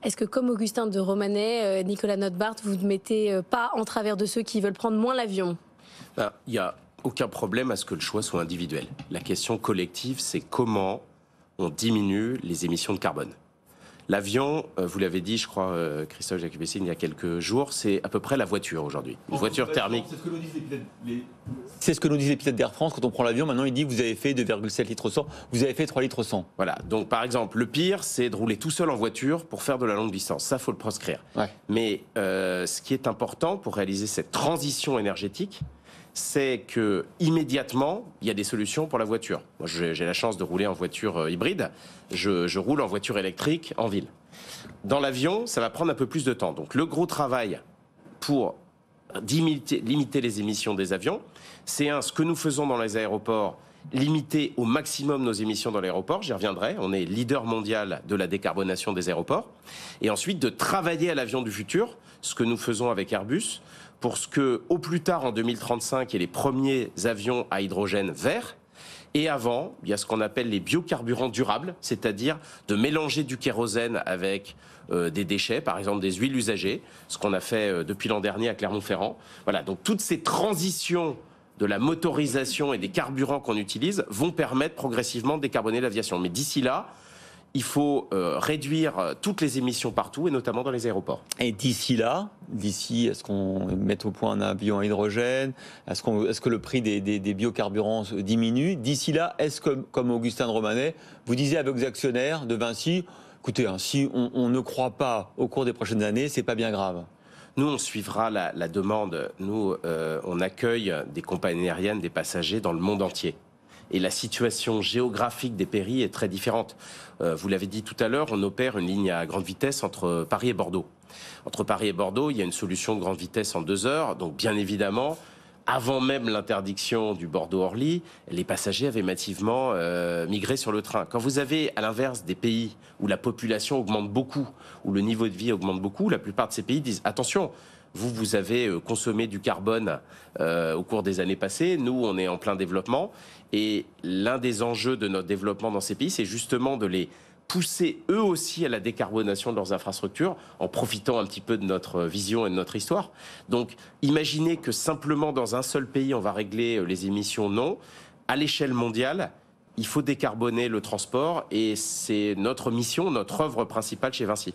Est-ce que, comme Augustin de Romanet, Nicolas Notebaert, vous ne mettez pas en travers de ceux qui veulent prendre moins l'avion? Il n'y a aucun problème à ce que le choix soit individuel. La question collective, c'est comment on diminue les émissions de carbone. L'avion, vous l'avez dit, je crois, Christophe Jacobacci, il y a quelques jours, c'est à peu près la voiture aujourd'hui. Une voiture thermique. C'est ce que nous disent les pilotes d'Air France quand on prend l'avion. Maintenant, il dit que vous avez fait 2,7 litres 100, vous avez fait 3 litres 100. Voilà. Donc, par exemple, le pire, c'est de rouler tout seul en voiture pour faire de la longue distance. Ça, faut le proscrire. Ouais. Mais ce qui est important pour réaliser cette transition énergétique, c'est que immédiatement, il y a des solutions pour la voiture. Moi, j'ai la chance de rouler en voiture hybride. Je roule en voiture électrique en ville. Dans l'avion, ça va prendre un peu plus de temps. Donc, le gros travail pour limiter les émissions des avions, c'est ce que nous faisons dans les aéroports, limiter au maximum nos émissions dans l'aéroport, j'y reviendrai, on est leader mondial de la décarbonation des aéroports, et ensuite de travailler à l'avion du futur, ce que nous faisons avec Airbus, pour ce que, au plus tard en 2035, il y ait les premiers avions à hydrogène vert. Et avant, il y a ce qu'on appelle les biocarburants durables, c'est-à-dire de mélanger du kérosène avec des déchets, par exemple des huiles usagées, ce qu'on a fait depuis l'an dernier à Clermont-Ferrand. Voilà, donc toutes ces transitions de la motorisation et des carburants qu'on utilise vont permettre progressivement de décarboner l'aviation. Mais d'ici là, il faut réduire toutes les émissions partout, et notamment dans les aéroports. Et d'ici là, est-ce qu'on met au point un avion à hydrogène? Est-ce que le prix des biocarburants diminue? D'ici là, est-ce que, comme Augustin de Romanet, vous disiez avec vos actionnaires de Vinci, écoutez, si on ne croit pas au cours des prochaines années, c'est pas bien grave? Nous, on suivra la demande. Nous, on accueille des compagnies aériennes, des passagers dans le monde entier. Et la situation géographique des pays est très différente. Vous l'avez dit tout à l'heure, on opère une ligne à grande vitesse entre Paris et Bordeaux. Entre Paris et Bordeaux, il y a une solution de grande vitesse en 2 heures. Donc, bien évidemment, avant même l'interdiction du Bordeaux-Orly, les passagers avaient massivement migré sur le train. Quand vous avez, à l'inverse, des pays où la population augmente beaucoup, où le niveau de vie augmente beaucoup, la plupart de ces pays disent « Attention !» Vous avez consommé du carbone au cours des années passées. Nous, on est en plein développement. Et l'un des enjeux de notre développement dans ces pays, c'est justement de les pousser eux aussi à la décarbonation de leurs infrastructures, en profitant un petit peu de notre vision et de notre histoire. Donc, imaginez que simplement dans un seul pays, on va régler les émissions, non. À l'échelle mondiale, il faut décarboner le transport et c'est notre mission, notre œuvre principale chez Vinci.